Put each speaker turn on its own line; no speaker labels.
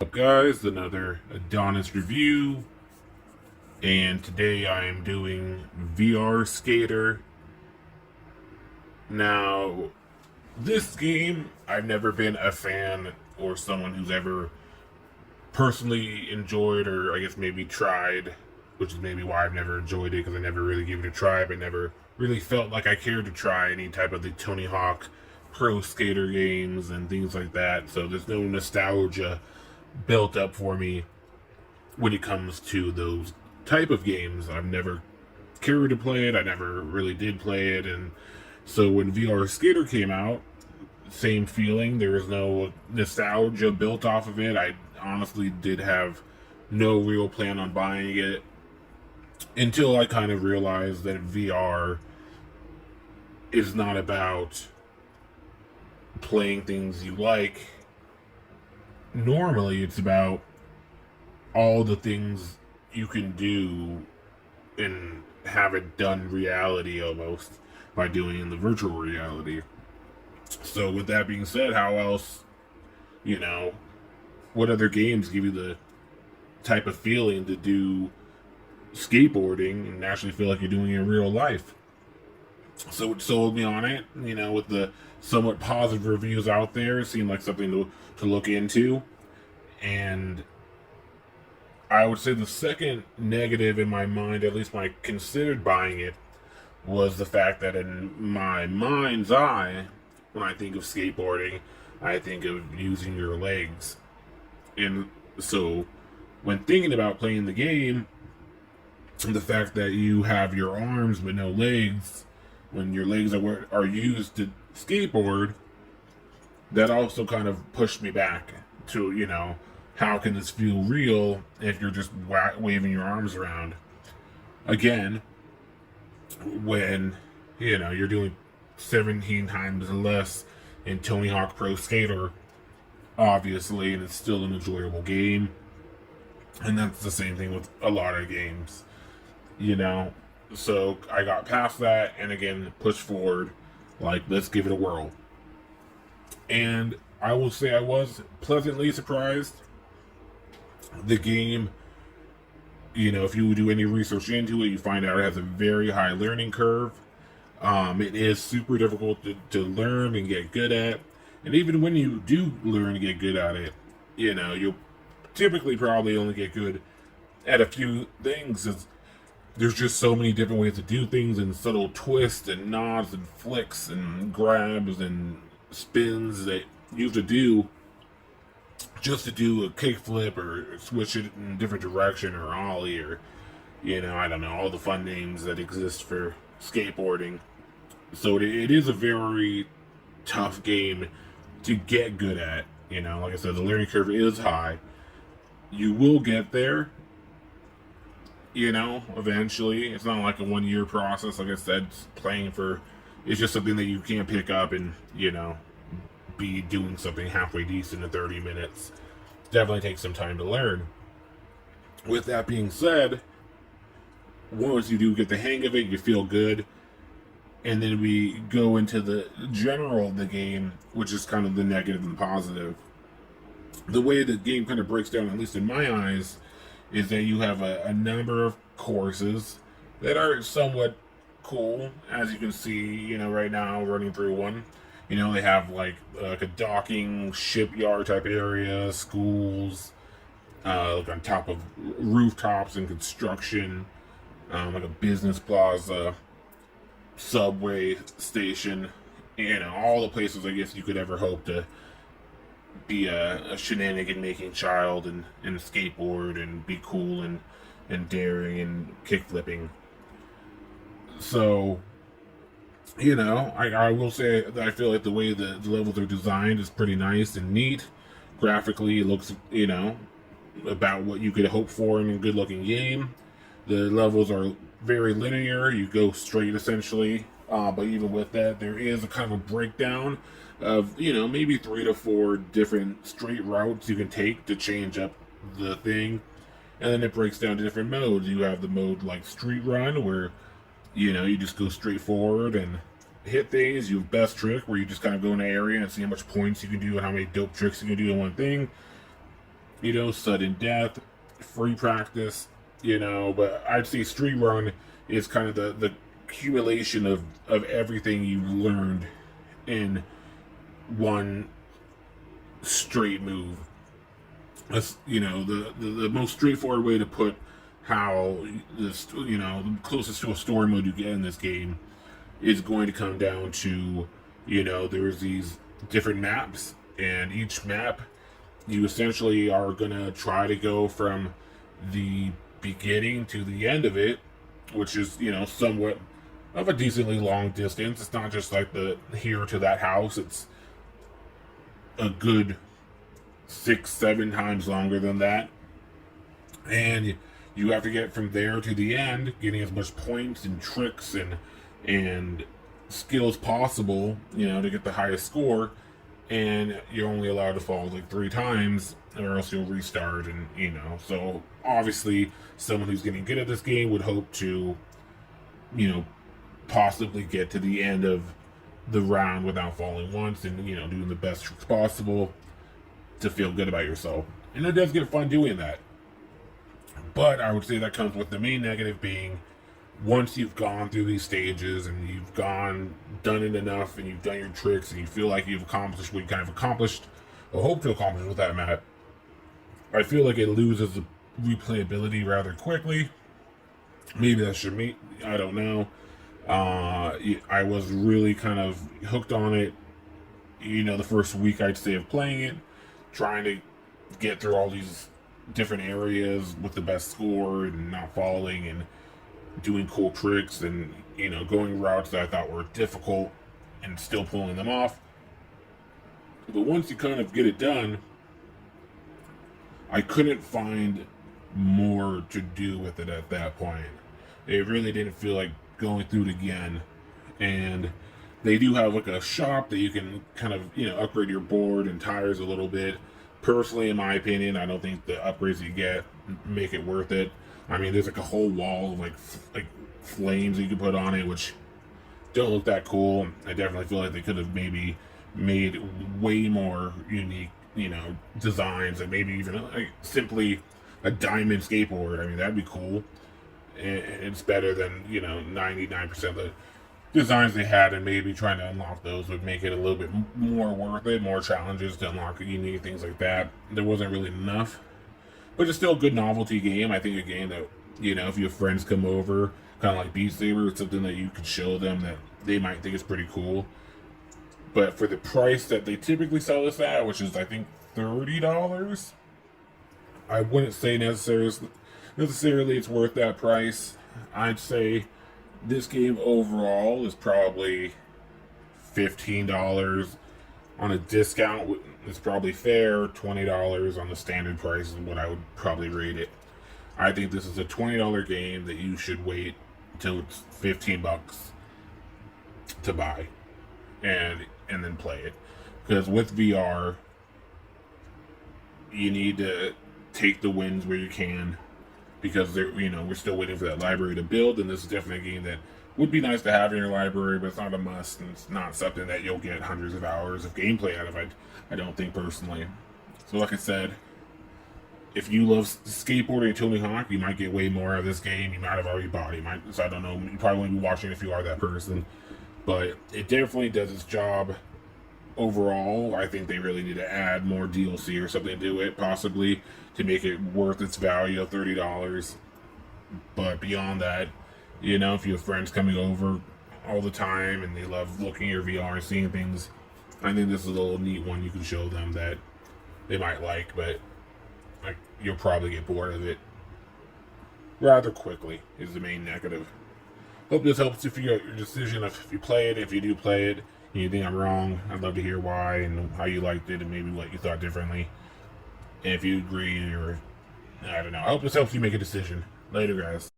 Up guys, another Adonis review, and today I am doing VR Skater. Now, this game I've never been a fan or someone who's ever personally enjoyed, or I guess maybe tried, which is maybe why I've never enjoyed it, because I never really gave it a try, but never really felt like I cared to try any type of the Tony Hawk Pro Skater games and things like that. So there's no nostalgia built up for me when it comes to those type of games. I've never cared to play it. I never really did play it, and so when VR Skater came out, same feeling. There was no nostalgia built off of it. I honestly did have no real plan on buying it until I kind of realized that VR is not about playing things you like. Normally, it's about all the things you can do and have it done reality almost by doing in the virtual reality. So with that being said, how else, what other games give you the type of feeling to do skateboarding and actually feel like you're doing it in real life? So it sold me on it, with the somewhat positive reviews out there. It seemed like something to look into. And I would say the second negative in my mind, at least when I considered buying it, was the fact that in my mind's eye, when I think of skateboarding, I think of using your legs. And so when thinking about playing the game, the fact that you have your arms but no legs, when your legs are used to skateboard, that also kind of pushed me back to, how can this feel real if you're just waving your arms around? Again, when, you're doing 17 times less in Tony Hawk Pro Skater, obviously, and it's still an enjoyable game. And that's the same thing with a lot of games, So I got past that and again pushed forward, like, let's give it a whirl. And I will say I was pleasantly surprised. The game, if you do any research into it, you find out it has a very high learning curve. It is super difficult to learn and get good at. And even when you do learn and get good at it, you'll typically probably only get good at a few things. There's just so many different ways to do things, and subtle twists and nods and flicks and grabs and spins that you have to do just to do a kickflip or switch it in a different direction or ollie or, I don't know, all the fun names that exist for skateboarding. So it is a very tough game to get good at. Like I said, the learning curve is high. You will get there, eventually. It's not like a 1 year process. Like I said, it's just something that you can't pick up and, be doing something halfway decent in 30 minutes. Definitely takes some time to learn. With that being said, once you do get the hang of it, you feel good. And then we go into the general of the game, which is kind of the negative and positive. The way the game kind of breaks down, at least in my eyes, is that you have a number of courses that are somewhat cool, as you can see, right now, running through one. They have like a docking shipyard type area, schools, like on top of rooftops and construction, like a business plaza, subway station, all the places I guess you could ever hope to be a shenanigan making child and skateboard and be cool and daring and kick flipping. So, I will say that I feel like the way the levels are designed is pretty nice and neat. Graphically, it looks, about what you could hope for in a good looking game. The levels are very linear. You go straight essentially. But even with that, there is a kind of a breakdown of, maybe 3 to 4 different straight routes you can take to change up the thing. And then it breaks down to different modes. You have the mode like Street Run, where, you just go straight forward and hit things. You have Best Trick, where you just kind of go in an area and see how much points you can do and how many dope tricks you can do in one thing. sudden death, free practice, but I'd say street run is kind of the accumulation of everything you learned in one straight move. That's, the most straightforward way to put how this, the closest to a story mode you get in this game is going to come down to, there's these different maps, and each map you essentially are going to try to go from the beginning to the end of it, which is, somewhat of a decently long distance. It's not just like the here to that house, it's a good 6-7 times longer than that. And you have to get from there to the end, getting as much points and tricks and skills possible, to get the highest score. And you're only allowed to fall like 3 times, or else you'll restart. And so obviously, someone who's getting good at this game would hope to, possibly get to the end of the round without falling once, and doing the best tricks possible to feel good about yourself. And it does get fun doing that. But I would say that comes with the main negative being, once you've gone through these stages and you've done it enough, and you've done your tricks, and you feel like you've accomplished what you kind of accomplished or hope to accomplish with that map, I feel like it loses the replayability rather quickly. Maybe that's just me, I don't know. I was really kind of hooked on it, the first week, I'd say, of playing it, trying to get through all these different areas with the best score and not falling, and doing cool tricks, and going routes that I thought were difficult and still pulling them off. But once you kind of get it done, I couldn't find more to do with it at that point. It really didn't feel like going through it again. And they do have like a shop that you can kind of upgrade your board and tires a little bit. Personally, in my opinion, I don't think the upgrades you get make it worth it. I mean, there's like a whole wall of like flames you can put on it, which don't look that cool. I definitely feel like they could have maybe made way more unique, designs, and maybe even simply a diamond skateboard. I mean, that'd be cool. It's better than 99% of the designs they had, and maybe trying to unlock those would make it a little bit more worth it, more challenges to unlock unique things like that. There wasn't really enough, but it's still a good novelty game. I think a game that, if your friends come over, kind of like Beat Saber, it's something that you could show them that they might think is pretty cool. But for the price that they typically sell this at, which is I think $30, I wouldn't say necessarily it's worth that price. I'd say this game overall is probably $15 on a discount. It's probably fair. $20 on the standard price is what I would probably rate it. I think this is a $20 game that you should wait until it's $15 to buy and then play it. Because with VR, you need to take the wins where you can, because we're still waiting for that library to build, and this is definitely a game that would be nice to have in your library, but it's not a must, and it's not something that you'll get hundreds of hours of gameplay out of. I don't think, personally. So like I said, if you love skateboarding and Tony Hawk, you might get way more of this game. You might have already bought it. So I don't know. You probably won't be watching if you are that person. But it definitely does its job overall. I think they really need to add more DLC or something to it, possibly, to make it worth its value of $30. But beyond that, if you have friends coming over all the time and they love looking at your VR and seeing things, I think this is a little neat one you can show them that they might like, but you'll probably get bored of it rather quickly, is the main negative. Hope this helps you figure out your decision of if you play it. If you do play it and you think I'm wrong, I'd love to hear why and how you liked it and maybe what you thought differently. And if you agree, or I don't know, I hope this helps you make a decision. Later, guys.